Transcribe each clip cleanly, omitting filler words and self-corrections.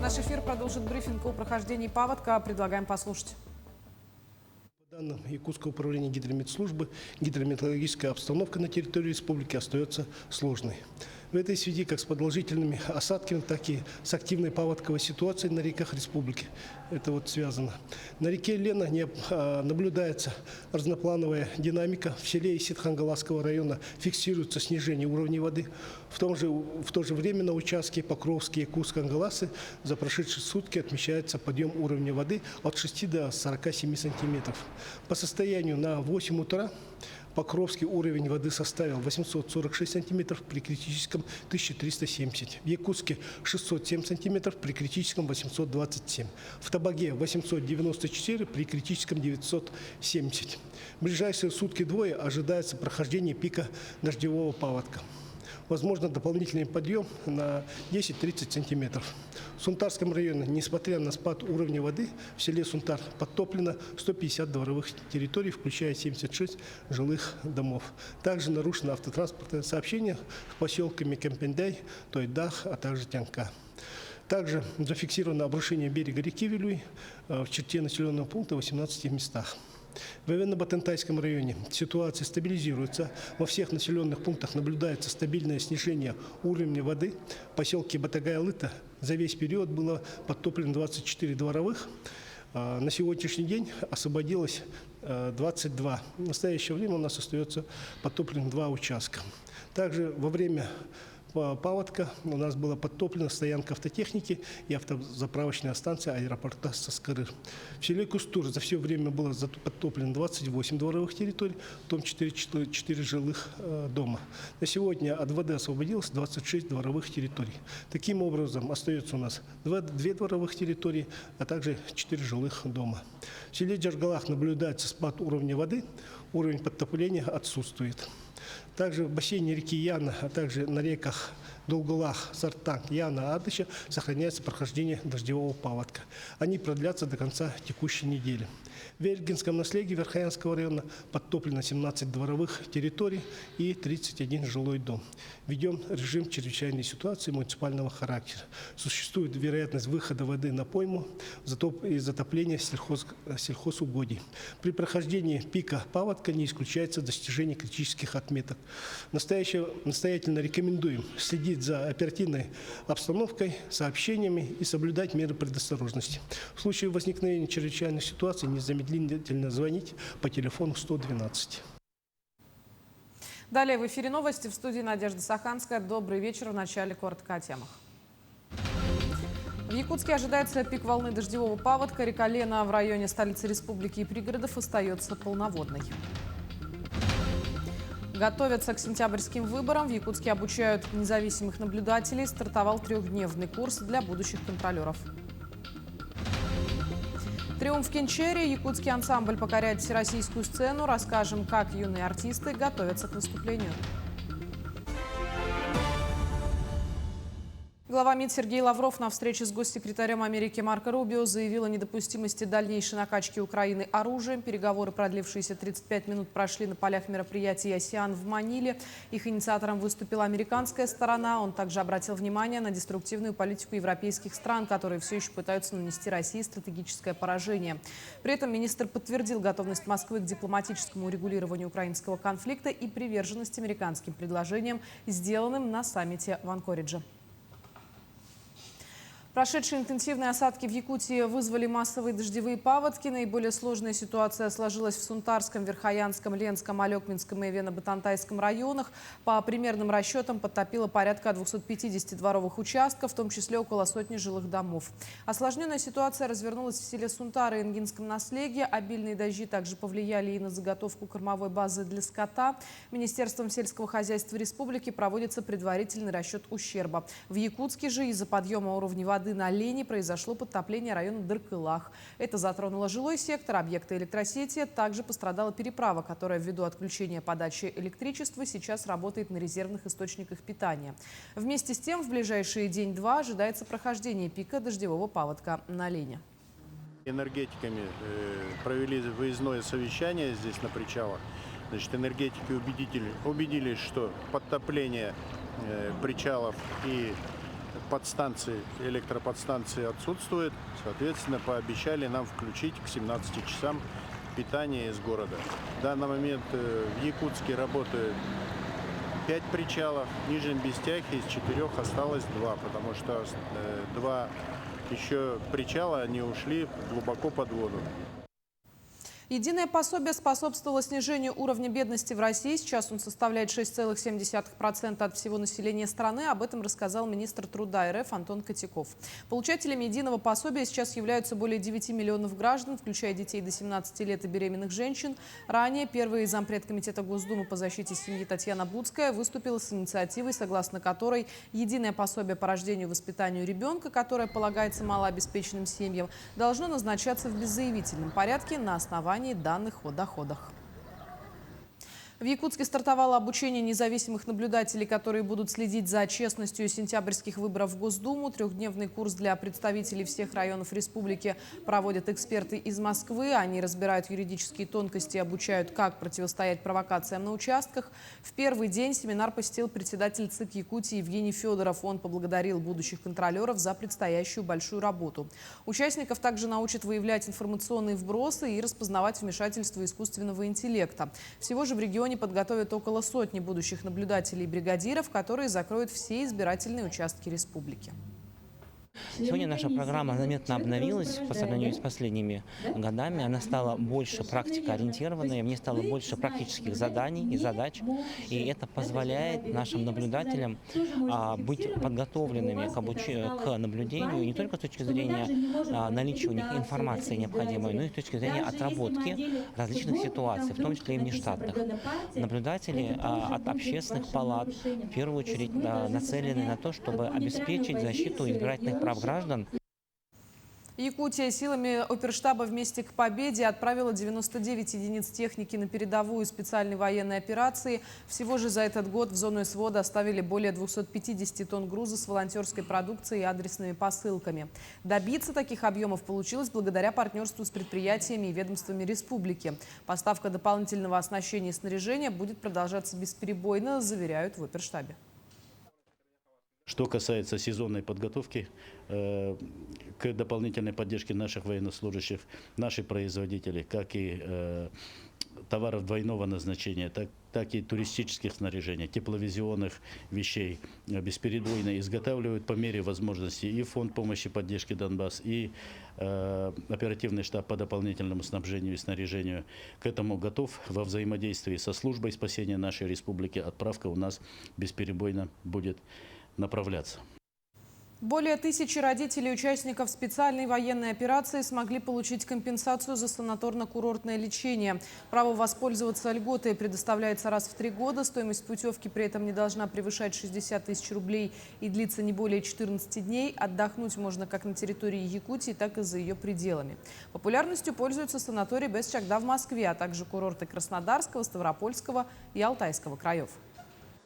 Наш эфир продолжит брифинг о прохождении паводка. Предлагаем послушать. По данным Якутского управления гидрометслужбы, гидрометеорологическая обстановка на территории республики остается сложной. В этой связи как с продолжительными осадками, так и с активной паводковой ситуацией на реках республики. Это вот связано. На реке Лена наблюдается разноплановая динамика. В селе Исетхангаласского района фиксируется снижение уровня воды. В то же время на участке Покровский и Курск-Ангаласы за прошедшие сутки отмечается подъем уровня воды от 6 до 47 сантиметров. По состоянию на 8 утра Покровский уровень воды составил 846 сантиметров, при критическом 1370. В Якутске 607 сантиметров, при критическом 827. В Табаге 894, при критическом 970. В ближайшие сутки-двое ожидается прохождение пика дождевого паводка. Возможно дополнительный подъем на 10-30 сантиметров. В Сунтарском районе, несмотря на спад уровня воды, в селе Сунтар подтоплено 150 дворовых территорий, включая 76 жилых домов. Также нарушено автотранспортное сообщение с поселками Кемпендай, Тойдах, а также Тянка. Также зафиксировано обрушение берега реки Вилюй в черте населенного пункта в 18 местах. В Эвенно-Батентайском районе ситуация стабилизируется. Во всех населенных пунктах наблюдается стабильное снижение уровня воды. В поселке Батагай-Алыта за весь период было подтоплено 24 дворовых. На сегодняшний день освободилось 22. В настоящее время у нас остается подтоплено 2 участка. Также во время паводка у нас была подтоплена стоянка автотехники и автозаправочная станция аэропорта Саскары. В селе Кустур за все время было подтоплено 28 дворовых территорий, в том 4 жилых дома. На сегодня от воды освободилось 26 дворовых территорий. Таким образом, остается у нас 2 дворовых территории, а также 4 жилых дома. В селе Джаргалах наблюдается спад уровня воды, уровень подтопления отсутствует. Также в бассейне реки Яна, а также на реках Долгулах, Сартанг, Яна, Ардыша сохраняется прохождение дождевого паводка. Они продлятся до конца текущей недели. В Вельгинском наследии Верхоянского района подтоплено 17 дворовых территорий и 31 жилой дом. Ведем режим чрезвычайной ситуации муниципального характера. Существует вероятность выхода воды на пойму и затопления сельхозугодий. При прохождении пика паводка не исключается достижение критических отметок. Настоятельно рекомендуем следить за оперативной обстановкой, сообщениями и соблюдать меры предосторожности. В случае возникновения чрезвычайной ситуации незамедлительно звонить по телефону 112. Далее в эфире новости. В студии Надежда Саханская. Добрый вечер. В начале коротко о темах. В Якутске ожидается пик волны дождевого паводка. Река Лена в районе столицы республики и пригородов остается полноводной. Готовятся к сентябрьским выборам. В Якутске обучают независимых наблюдателей. Стартовал 3-дневный курс для будущих контролеров. Триумф Кинчери. Якутский ансамбль покоряет всероссийскую сцену. Расскажем, как юные артисты готовятся к выступлению. Глава МИД Сергей Лавров на встрече с госсекретарем Америки Марко Рубио заявил о недопустимости дальнейшей накачки Украины оружием. Переговоры, продлившиеся 35 минут, прошли на полях мероприятий «Осиан» в Маниле. Их инициатором выступила американская сторона. Он также обратил внимание на деструктивную политику европейских стран, которые все еще пытаются нанести России стратегическое поражение. При этом министр подтвердил готовность Москвы к дипломатическому урегулированию украинского конфликта и приверженность американским предложениям, сделанным на саммите в Анкоридже. Прошедшие интенсивные осадки в Якутии вызвали массовые дождевые паводки. Наиболее сложная ситуация сложилась в Сунтарском, Верхоянском, Ленском, Алекминском и Эвенно-Батантайском районах. По примерным расчетам подтопило порядка 250 дворовых участков, в том числе около сотни жилых домов. Осложненная ситуация развернулась в селе Сунтар и Ингинском наследии. Обильные дожди также повлияли и на заготовку кормовой базы для скота. Министерством сельского хозяйства республики проводится предварительный расчет ущерба. В Якутске же из-за подъема уровня воды на Лене произошло подтопление района Дыркылах. Это затронуло жилой сектор, объекты электросети. Также пострадала переправа, которая ввиду отключения подачи электричества сейчас работает на резервных источниках питания. Вместе с тем в ближайшие день-два ожидается прохождение пика дождевого паводка на Лене. Энергетиками провели выездное совещание здесь на причалах. Значит, энергетики убедились, что подтопление причалов и подстанции, электроподстанции отсутствует. Соответственно, пообещали нам включить к 17 часам питание из города. В данный момент в Якутске работает 5 причалов, в Нижнем Бестяхе из 4 осталось 2, потому что 2 еще причала, они ушли глубоко под воду. Единое пособие способствовало снижению уровня бедности в России. Сейчас он составляет 6,7% от всего населения страны. Об этом рассказал министр труда РФ Антон Котяков. Получателями единого пособия сейчас являются более 9 миллионов граждан, включая детей до 17 лет и беременных женщин. Ранее первый зампред Комитета Госдумы по защите семьи Татьяна Буцкая выступила с инициативой, согласно которой единое пособие по рождению и воспитанию ребенка, которое полагается малообеспеченным семьям, должно назначаться в беззаявительном порядке на основании данных о доходах. В Якутске стартовало обучение независимых наблюдателей, которые будут следить за честностью сентябрьских выборов в Госдуму. Трехдневный курс для представителей всех районов республики проводят эксперты из Москвы. Они разбирают юридические тонкости и обучают, как противостоять провокациям на участках. В первый день семинар посетил председатель ЦИК Якутии Евгений Федоров. Он поблагодарил будущих контролеров за предстоящую большую работу. Участников также научат выявлять информационные вбросы и распознавать вмешательство искусственного интеллекта. Всего же в регионе подготовят около сотни будущих наблюдателей и бригадиров, которые закроют все избирательные участки республики. Сегодня наша программа заметно обновилась по сравнению с последними годами. Она стала больше практикоориентированной, в ней стало больше практических заданий и задач. И это позволяет нашим наблюдателям быть подготовленными к наблюдению не только с точки зрения наличия у них информации необходимой, но и с точки зрения отработки различных ситуаций, в том числе и внештатных. Наблюдатели от общественных палат в первую очередь нацелены на то, чтобы обеспечить защиту избирательных прав граждан. Якутия силами оперштаба «Вместе к победе» отправила 99 единиц техники на передовую специальной военной операции. Всего же за этот год в зону СВО доставили более 250 тонн груза с волонтерской продукцией и адресными посылками. Добиться таких объемов получилось благодаря партнерству с предприятиями и ведомствами республики. Поставка дополнительного оснащения и снаряжения будет продолжаться бесперебойно, заверяют в оперштабе. Что касается сезонной подготовки, к дополнительной поддержке наших военнослужащих, наши производители, как и товаров двойного назначения, так и туристических снаряжений, тепловизионных вещей бесперебойно изготавливают по мере возможности и Фонд помощи поддержки Донбасс, и оперативный штаб по дополнительному снабжению и снаряжению. К этому готов во взаимодействии со службой спасения нашей республики. Отправка у нас бесперебойно будет направляться. Более 1000 родителей участников специальной военной операции смогли получить компенсацию за санаторно-курортное лечение. Право воспользоваться льготой предоставляется раз в 3 года. Стоимость путевки при этом не должна превышать 60 тысяч рублей и длиться не более 14 дней. Отдохнуть можно как на территории Якутии, так и за ее пределами. Популярностью пользуются санатории Бесчагда в Москве, а также курорты Краснодарского, Ставропольского и Алтайского краев.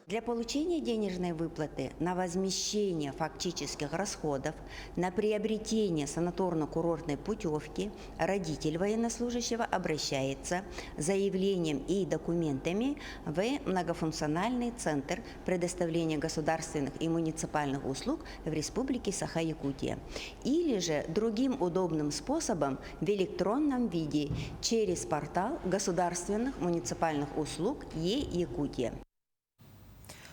Для получения денежной выплаты на возмещение фактических расходов на приобретение санаторно-курортной путевки родитель военнослужащего обращается с заявлением и документами в многофункциональный центр предоставления государственных и муниципальных услуг в Республике Саха-Якутия. Или же другим удобным способом в электронном виде через портал государственных муниципальных услуг Е-Якутия.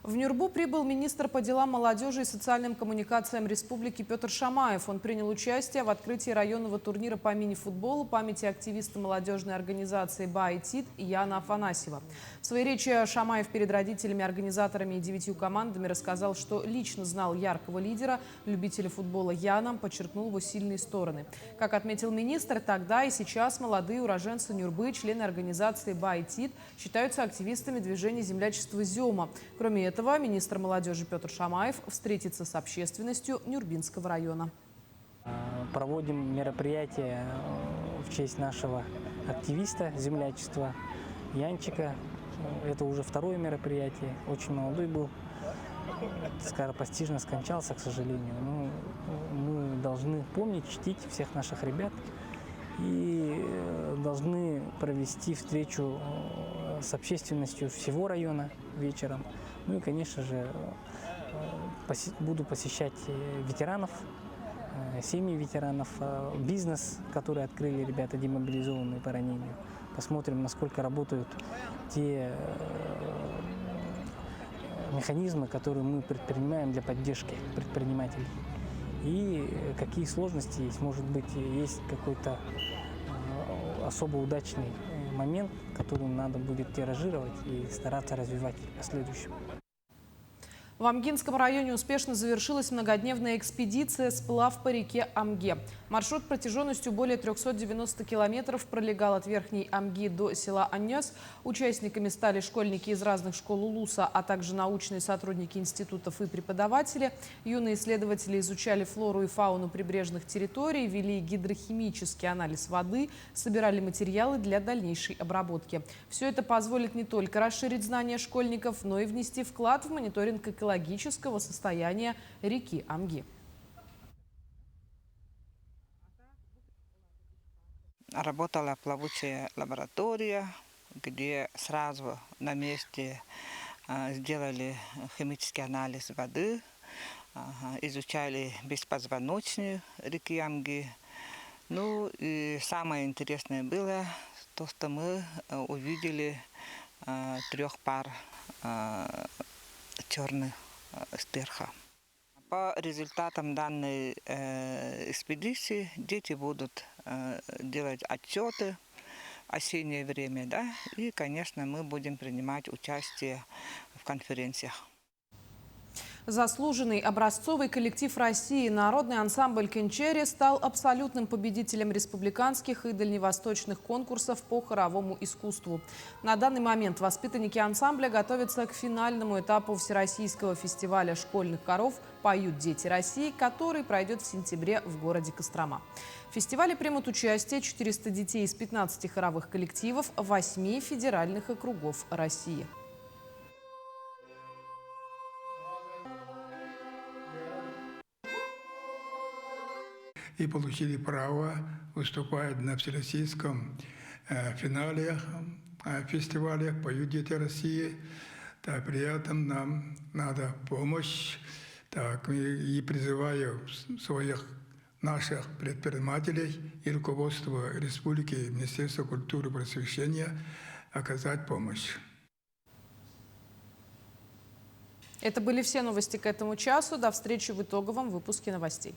В Нюрбу прибыл министр по делам молодежи и социальным коммуникациям республики Петр Шамаев. Он принял участие в открытии районного турнира по мини-футболу памяти активиста молодежной организации «БАИТИД» Яна Афанасьева. В своей речи Шамаев перед родителями, организаторами и 9 командами рассказал, что лично знал яркого лидера, любителя футбола Яна, подчеркнул его сильные стороны. Как отметил министр, тогда и сейчас молодые уроженцы Нюрбы, члены организации «БАИТИД», считаются активистами движения землячества «Зема». Кроме этого, министр молодежи Петр Шамаев встретится с общественностью Нюрбинского района. Проводим мероприятие в честь нашего активиста землячества Янчика. Это уже второе мероприятие. Очень молодой был, скоропостижно скончался, к сожалению. Но мы должны помнить, чтить всех наших ребят и должны провести встречу с общественностью всего района вечером. Ну и, конечно же, буду посещать ветеранов, семьи ветеранов, бизнес, который открыли ребята, демобилизованные по ранению. Посмотрим, насколько работают те механизмы, которые мы предпринимаем для поддержки предпринимателей. И какие сложности есть. Может быть, есть какой-то особо удачный момент, который надо будет тиражировать и стараться развивать в последующем. В Амгинском районе успешно завершилась многодневная экспедиция «Сплав по реке Амге». Маршрут протяженностью более 390 километров пролегал от Верхней Амги до села Аньяс. Участниками стали школьники из разных школ Улуса, а также научные сотрудники институтов и преподаватели. Юные исследователи изучали флору и фауну прибрежных территорий, вели гидрохимический анализ воды, собирали материалы для дальнейшей обработки. Все это позволит не только расширить знания школьников, но и внести вклад в мониторинг экологического состояния реки Амги. Работала плавучая лаборатория, где сразу на месте сделали химический анализ воды, изучали беспозвоночные реки Амги. Ну и самое интересное было то, что мы увидели 3 пар черных стерха. По результатам данной экспедиции дети будут делать отчеты в осеннее время, да, и, конечно, мы будем принимать участие в конференциях. Заслуженный образцовый коллектив России «Народный ансамбль Кенчери» стал абсолютным победителем республиканских и дальневосточных конкурсов по хоровому искусству. На данный момент воспитанники ансамбля готовятся к финальному этапу Всероссийского фестиваля школьных хоров «Поют дети России», который пройдет в сентябре в городе Кострома. В фестивале примут участие 400 детей из 15 хоровых коллективов 8 федеральных округов России. И получили право выступать на всероссийском финале фестиваля «Поют дети России». Так, при этом нам надо помощь. Так, и призываю наших предпринимателей и руководство республики, Министерства культуры и просвещения оказать помощь. Это были все новости к этому часу. До встречи в итоговом выпуске новостей.